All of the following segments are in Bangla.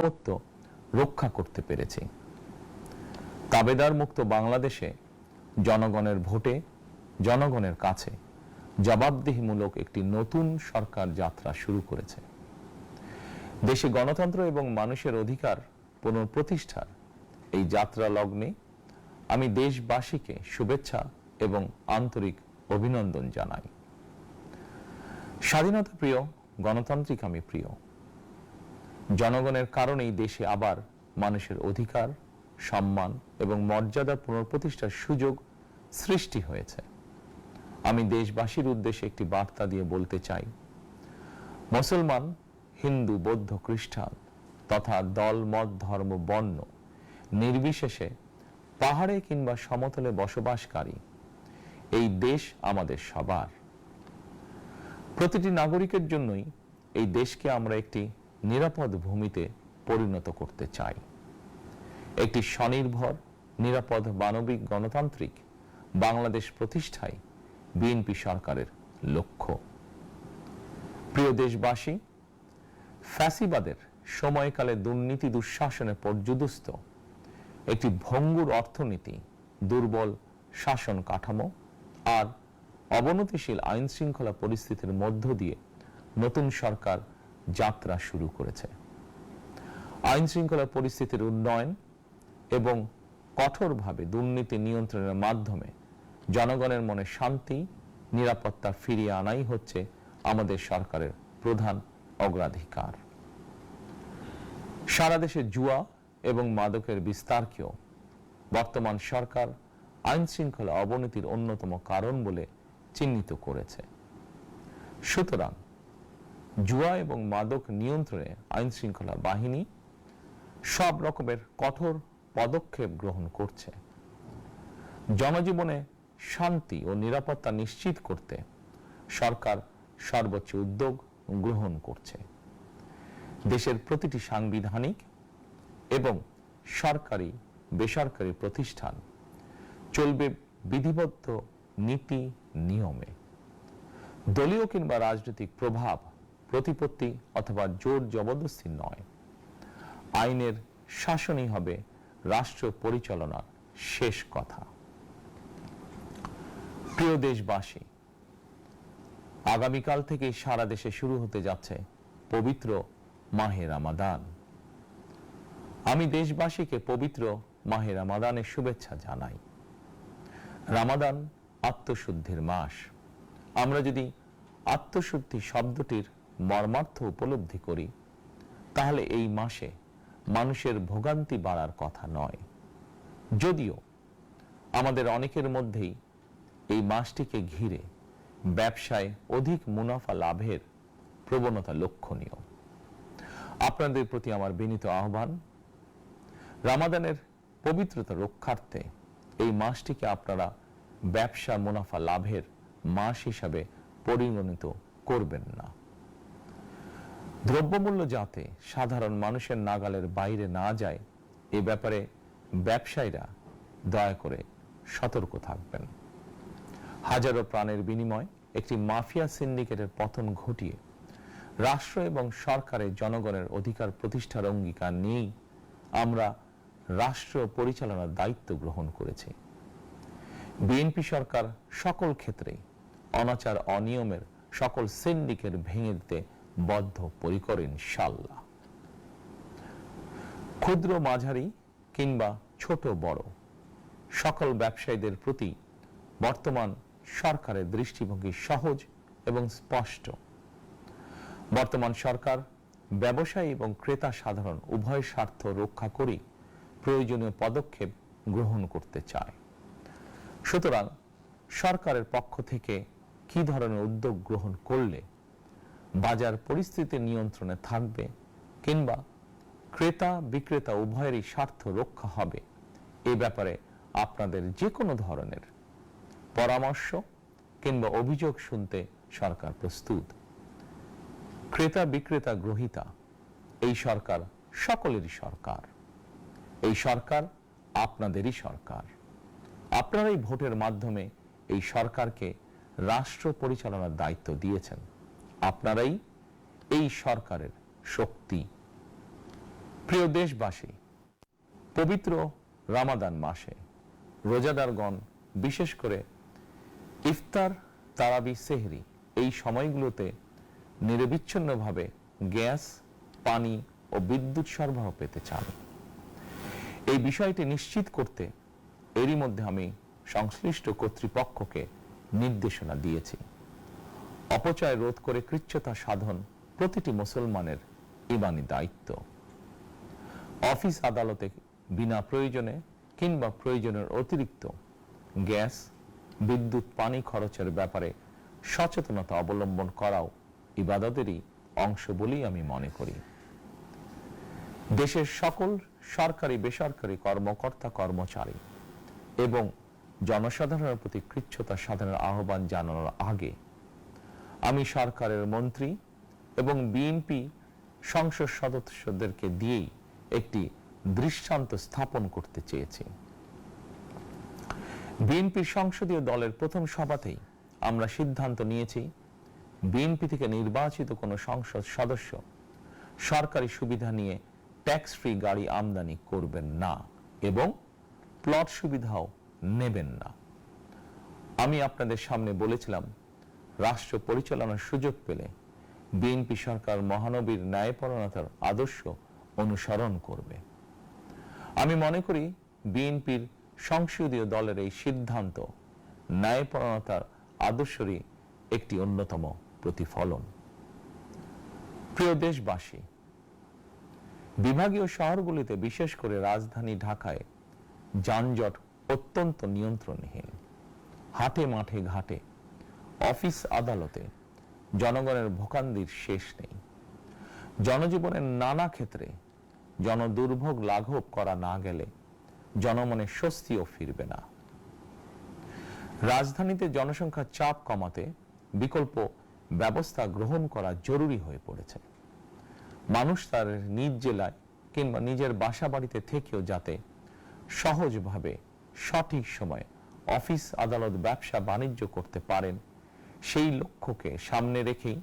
সার্বভৌমত্ব রক্ষা করতে পেরেছি। তাবেদার মুক্ত বাংলাদেশে জনগণের ভোটে জনগণের কাছে জবাবদিহিমূলক একটি নতুন সরকার যাত্রা শুরু করেছে। দেশে গণতন্ত্র এবং মানুষের অধিকার পুনঃপ্রতিষ্ঠার এই যাত্রা লগ্নে আমি দেশবাসীকে শুভেচ্ছা এবং আন্তরিক অভিনন্দন জানাই। স্বাধীনতা প্রিয়, গণতান্ত্রিক আমি প্রিয়। জনগণের কারণেই দেশে আবার মানুষের অধিকার, সম্মান এবং মর্যাদা পুনঃপ্রতিষ্ঠার সুযোগ সৃষ্টি হয়েছে। আমি দেশবাসীর উদ্দেশ্যে একটি বার্তা দিয়ে বলতে চাই, মুসলমান, হিন্দু, বৌদ্ধ, খ্রিস্টান তথা দল, মত, ধর্ম, বর্ণ নির্বিশেষে পাহাড়ে কিংবা সমতলে বসবাসকারী এই দেশ আমাদের সবার। প্রতিটি নাগরিকের জন্যই এই দেশকে আমরা একটি নিরাপদ ভূমিতে পরিণত করতে চাই। একটি স্বনির্ভর, নিরাপদ, মানবিক, গণতান্ত্রিক বাংলাদেশ প্রতিষ্ঠাই বিএনপি সরকারের লক্ষ্য। প্রিয় দেশবাসী, ফ্যাসিবাদের সময়কালে দুর্নীতি দুঃশাসনে পর্যুদস্ত একটি ভঙ্গুর অর্থনীতি, দুর্বল শাসন কাঠামো আর অবনতিশীল আইন শৃঙ্খলা পরিস্থিতির মধ্য দিয়ে নতুন সরকার যাত্রা শুরু করেছে। আইন শৃঙ্খলা পরিস্থিতির উন্নয়ন এবং কঠোরভাবে দুর্নীতি নিয়ন্ত্রণের মাধ্যমে জনগণের মনে শান্তি, নিরাপত্তা ফিরিয়ে আনাই হচ্ছে আমাদের সরকারের প্রধান অগ্রাধিকার। সারা দেশে জুয়া এবং মাদকের বিস্তারকেও বর্তমান সরকার আইন শৃঙ্খলা অবনতির অন্যতম কারণ বলে চিহ্নিত করেছে। সুতরাং জুয়া এবং মাদক নিয়ন্ত্রণে আইন শৃঙ্খলা বাহিনী সব রকমের কঠোর পদক্ষেপ গ্রহণ করছে। জনজীবনে শান্তি ও নিরাপত্তা নিশ্চিত করতে সরকার সর্বোচ্চ উদ্যোগ গ্রহণ করছে। দেশের প্রতিটি সাংবিধানিক এবং সরকারি বেসরকারি প্রতিষ্ঠান চলবে বিধিবদ্ধ নীতি নিয়মে। দলীয় কিংবা রাজনৈতিক প্রভাব, প্রতিপত্তি অথবা জোর জবরদস্তি নয়। আইনের শাসনই হবে রাষ্ট্র পরিচালনার শেষ কথা। প্রিয় দেশবাসী, আগামীকাল থেকে সারা দেশে শুরু হতে যাচ্ছে পবিত্র মাহে রমাদান। আমি দেশবাসীকে পবিত্র মাহে রমাদানের শুভেচ্ছা জানাই। রমাদান আত্মশুদ্ধির মাস। আমরা যদি আত্মশুদ্ধি শব্দটির মর্মার্থ উপলব্ধি করি, তাহলে এই মাসে মানুষের ভোগান্তি বাড়ার কথা নয়। যদিও আমাদের অনেকের মধ্যেই এই মাসটিকে ঘিরে ব্যবসায় অধিক মুনাফা লাভের প্রবণতা লক্ষণীয়। আপনাদের প্রতি আমার বিনীত আহ্বান, রমাদানের পবিত্রতা রক্ষার্থে এই মাসটিকে আপনারা ব্যবসা মুনাফা লাভের মাস হিসাবে পরিগণিত করবেন না। দ্রব্যমূল্য যাতে সাধারণ মানুষের নাগালের বাইরে না যায়, এ ব্যাপারে ব্যবসায়ীরা দয়া করে সতর্ক থাকবেন। হাজারো প্রাণের বিনিময় একটি মাফিয়া সিন্ডিকেটের পতন ঘটিয়ে রাষ্ট্র এবং সরকারের জনগণের অধিকার প্রতিষ্ঠার অঙ্গীকার নিয়েই আমরা রাষ্ট্র পরিচালনার দায়িত্ব গ্রহণ করেছি। বিএনপি সরকার সকল ক্ষেত্রে অনাচার অনিয়মের সকল সিন্ডিকেট ভেঙে দিতে বদ্ধপরিকর ইনশাআল্লাহ। ক্ষুদ্র, মাঝারি কিংবা ছোট বড় সকল ব্যবসায়ীদের প্রতি বর্তমান সরকারের দৃষ্টিভঙ্গি সহজ এবং স্পষ্ট। বর্তমান সরকার ব্যবসায়ী এবং ক্রেতা সাধারণ উভয় স্বার্থ রক্ষা করে প্রয়োজনীয় পদক্ষেপ গ্রহণ করতে চায়। সুতরাং সরকারের পক্ষ থেকে কি ধরনের উদ্যোগ গ্রহণ করলে বাজার পরিস্থিতি নিয়ন্ত্রণে থাকবে কিংবা ক্রেতা বিক্রেতা উভয়েরই স্বার্থ রক্ষা হবে, এ ব্যাপারে আপনাদের যে কোনো ধরনের পরামর্শ কিংবা অভিযোগ শুনতে সরকার প্রস্তুত। ক্রেতা বিক্রেতা গ্রহীতা এই সরকার সকলেরই সরকার। এই সরকার আপনাদেরই সরকার। আপনারাই ভোটের মাধ্যমে এই সরকারকে রাষ্ট্র পরিচালনার দায়িত্ব দিয়েছেন। আপনারাই এই সরকারের শক্তি। প্রিয় দেশবাসী, পবিত্র রমাদান মাসে রোজাদারগণ বিশেষ করে ইফতার, তারাবি, সেহরি এই সময়গুলোতে নিরবিচ্ছিন্নভাবে গ্যাস, পানি ও বিদ্যুৎ সরবরাহ পেতে চান। এই বিষয়টি নিশ্চিত করতে এরই মধ্যে আমি সংশ্লিষ্ট কর্তৃপক্ষকে নির্দেশনা দিয়েছি। অপচয় রোধ করে কৃচ্ছতা সাধন প্রতিটি মুসলমানের ঈমানি দায়িত্ব। অফিস আদালতে বিনা প্রয়োজনে কিংবা প্রয়োজনের অতিরিক্ত গ্যাস, বিদ্যুৎ, পানি খরচের ব্যাপারে সচেতনতা অবলম্বন করাও ইবাদতেরই অংশ বলেই আমি মনে করি। দেশের সকল সরকারি, বেসরকারি কর্মকর্তা, কর্মচারী এবং জনসাধারণের প্রতি কৃচ্ছতা সাধনের আহ্বান জানানোর আগে আমি সরকারের মন্ত্রী এবং বিএনপি সংসদ সদস্যদেরকে দিয়েই একটি দৃষ্টান্ত স্থাপন করতে চেয়েছি। বিএনপির সংসদীয় দলের প্রথম সভাতেই আমরা সিদ্ধান্ত নিয়েছি, বিএনপি থেকে নির্বাচিত কোনো সংসদ সদস্য সরকারি সুবিধা নিয়ে ট্যাক্স ফ্রি গাড়ি আমদানি করবেন না এবং প্লট সুবিধাও নেবেন না। আমি আপনাদের সামনে বলেছিলাম, রাষ্ট্র পরিচালনার সুযোগ পেলে বিএনপি সরকার মহানবীর ন্যায়পরায়ণতার আদর্শ অনুসরণ করবে। আমি মনে করি বিএনপির সংসদীয় দলের এই সিদ্ধান্ত ন্যায়পরায়ণতার আদর্শেরই একটি অন্যতম প্রতিফলন। প্রিয় দেশবাসী, বিভাগীয় শহরগুলিতে বিশেষ করে রাজধানী ঢাকায় যানজট অত্যন্ত নিয়ন্ত্রণহীন। হাটে, মাঠে, ঘাটে, অফিস, আদালতে জনগণের ভোগান্তির শেষ নেই। জনজীবনের নানা ক্ষেত্রে জনদুর্ভোগ লাঘব করা না গেলে জনমনে স্বস্তিও ফিরবে না। রাজধানীতে জনসংখ্যার চাপ কমাতে বিকল্প ব্যবস্থা গ্রহণ করা জরুরি হয়ে পড়েছে। মানুষ তার নিজ জেলায় কিংবা নিজের বাসা বাড়িতে থেকেও যাতে সহজভাবে সঠিক সময়ে অফিস, আদালত, ব্যবসা বাণিজ্য করতে পারেন, সেই লক্ষ্যকে সামনে রেখেই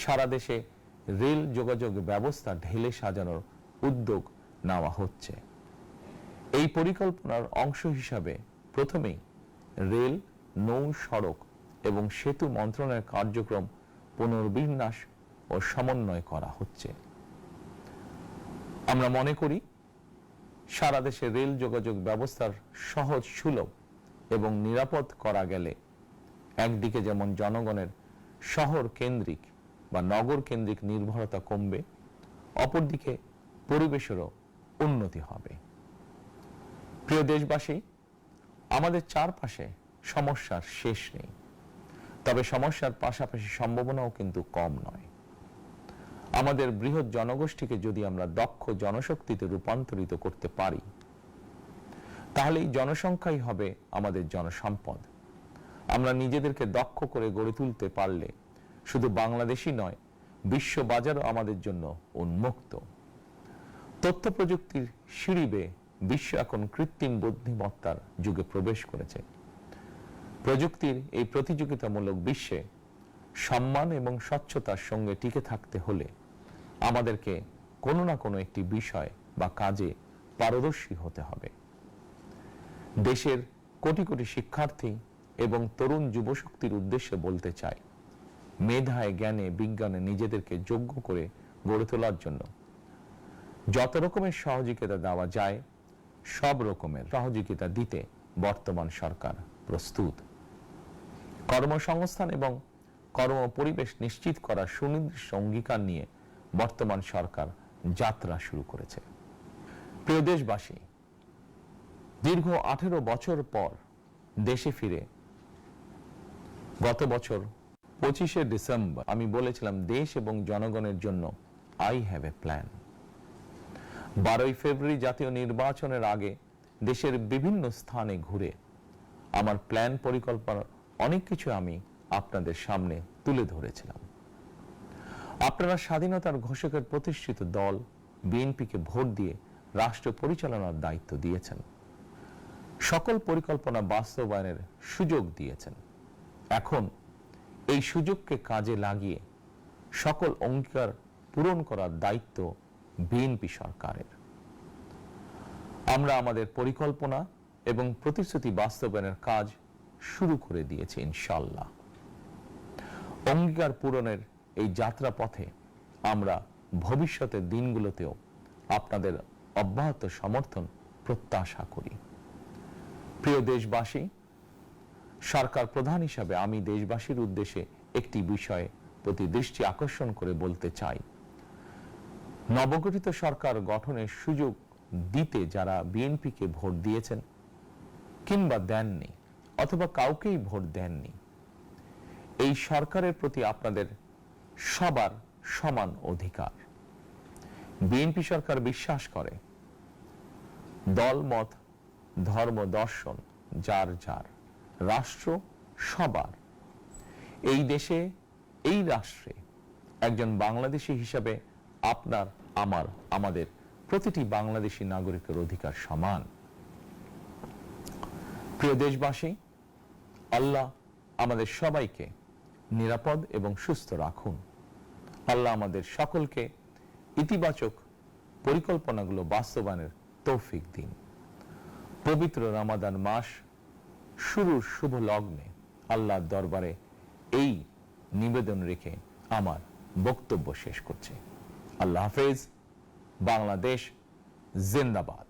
সারা দেশে রেল যোগাযোগ ব্যবস্থা ঢেলে সাজানোর উদ্যোগ নেওয়া হচ্ছে। এই পরিকল্পনার অংশ হিসাবে প্রথমেই রেল, নৌ, সড়ক এবং সেতু মন্ত্রণালয়ের কার্যক্রম পুনর্বিন্যাস ও সমন্বয় করা হচ্ছে। আমরা মনে করি সারা দেশে রেল যোগাযোগ ব্যবস্থার সহজ, সুলভ এবং নিরাপদ করা গেলে একদিকে যেমন জনগণের শহর কেন্দ্রিক বা নগর কেন্দ্রিক নির্ভরতা কমবে, অপরদিকে পরিবেশেরও উন্নতি হবে। প্রিয় দেশবাসী, আমাদের চারপাশে সমস্যার শেষ নেই, তবে সমস্যার পাশাপাশি সম্ভাবনাও কিন্তু কম নয়। আমাদের বৃহৎ জনগোষ্ঠীকে যদি আমরা দক্ষ জনশক্তিতে রূপান্তরিত করতে পারি, তাহলে এই জনসংখ্যাই হবে আমাদের জনসম্পদ। আমরা নিজেদেরকে দক্ষ করে গড়ে তুলতে পারলে শুধু বাংলাদেশই নয়, বিশ্ব বাজারও আমাদের জন্য উন্মুক্ত। তথ্য প্রযুক্তির সিঁড়ি বেয়ে বিশ্ব এখন কৃত্রিম বুদ্ধিমত্তার যুগে প্রবেশ করেছে। প্রযুক্তির এই প্রতিযোগিতামূলক বিশ্বে সম্মান এবং স্বচ্ছতার সঙ্গে টিকে থাকতে হলে আমাদেরকে কোনো না কোনো একটি বিষয় বা কাজে পারদর্শী হতে হবে। দেশের কোটি কোটি শিক্ষার্থী এবং তরুণ যুবশক্তির উদ্দেশ্যে বলতে চাই, মেধায়, জ্ঞানে, বিজ্ঞানে নিজেদেরকে যোগ্য করে গড়ে তোলার জন্য যত রকমের সহযোগিতা দেওয়া যায়, সব রকমের সহযোগিতা দিতে বর্তমান সরকার প্রস্তুত। কর্মসংস্থান এবং কর্ম পরিবেশ নিশ্চিত করার সুনির্দিষ্ট অঙ্গীকার নিয়ে বর্তমান সরকার যাত্রা শুরু করেছে। প্রিয় দেশবাসী, দীর্ঘ 18 বছর পর দেশে ফিরে গত বছর 25শে ডিসেম্বর আমি বলেছিলাম, দেশ এবং জনগণের জন্য আই হ্যাভ এ প্ল্যান। 12ই ফেব্রুয়ারি জাতীয় নির্বাচনের আগে দেশের বিভিন্ন স্থানে ঘুরে আমার প্ল্যান, পরিকল্পনার অনেক কিছু আমি আপনাদের সামনে তুলে ধরেছিলাম। আপনারা স্বাধীনতার ঘোষকের প্রতিষ্ঠিত দল বিএনপিকে ভোট দিয়ে রাষ্ট্র পরিচালনার দায়িত্ব দিয়েছেন, সকল পরিকল্পনা বাস্তবায়নের সুযোগ দিয়েছেন। এখন এই সুযোগকে কাজে লাগিয়ে সকল অঙ্গীকার পূরণ করার দায়িত্ব বিএনপি সরকারের। আমরা আমাদের পরিকল্পনা এবং প্রতিশ্রুতি বাস্তবায়নের কাজ শুরু করে দিয়েছি ইনশাআল্লাহ। অঙ্গীকার পূরণের এই যাত্রা পথে আমরা ভবিষ্যতের দিনগুলোতেও আপনাদের অব্যাহত সমর্থন প্রত্যাশা করি। প্রিয় দেশবাসী, সরকার প্রধান হিসাবে আমি দেশবাসীর উদ্দেশ্যে একটি বিষয়ে প্রতি দৃষ্টি আকর্ষণ করে বলতে চাই। নবগঠিত সরকার গঠনের সুযোগ দিতে যারা বিএনপিকে ভোট দিয়েছেন কিংবা দেননি অথবা কাউকেই ভোট দেননি, এই সরকারের প্রতি আপনাদের সবার সমান অধিকার। বিএনপি সরকার বিশ্বাস করে দল মত ধর্ম দর্শন যার যার, রাষ্ট্র সবার। এই দেশে এই রাষ্ট্রে একজন বাংলাদেশী হিসাবে আপনার আমার আমাদের প্রতিটি বাংলাদেশী নাগরিকের অধিকার সমান। প্রিয় দেশবাসী, আল্লাহ আমাদের সবাইকে নিরাপদ এবং সুস্থ রাখুন। আল্লাহ আমাদের সকলকে ইতিবাচক পরিকল্পনাগুলো বাস্তবায়নের তৌফিক দিন। পবিত্র রমাদান মাস শুরুর শুভ লগ্নে আল্লাহর দরবারে এই নিবেদন রেখে আমার বক্তব্য শেষ করছি। আল্লাহ হাফেজ। বাংলাদেশ জিন্দাবাদ।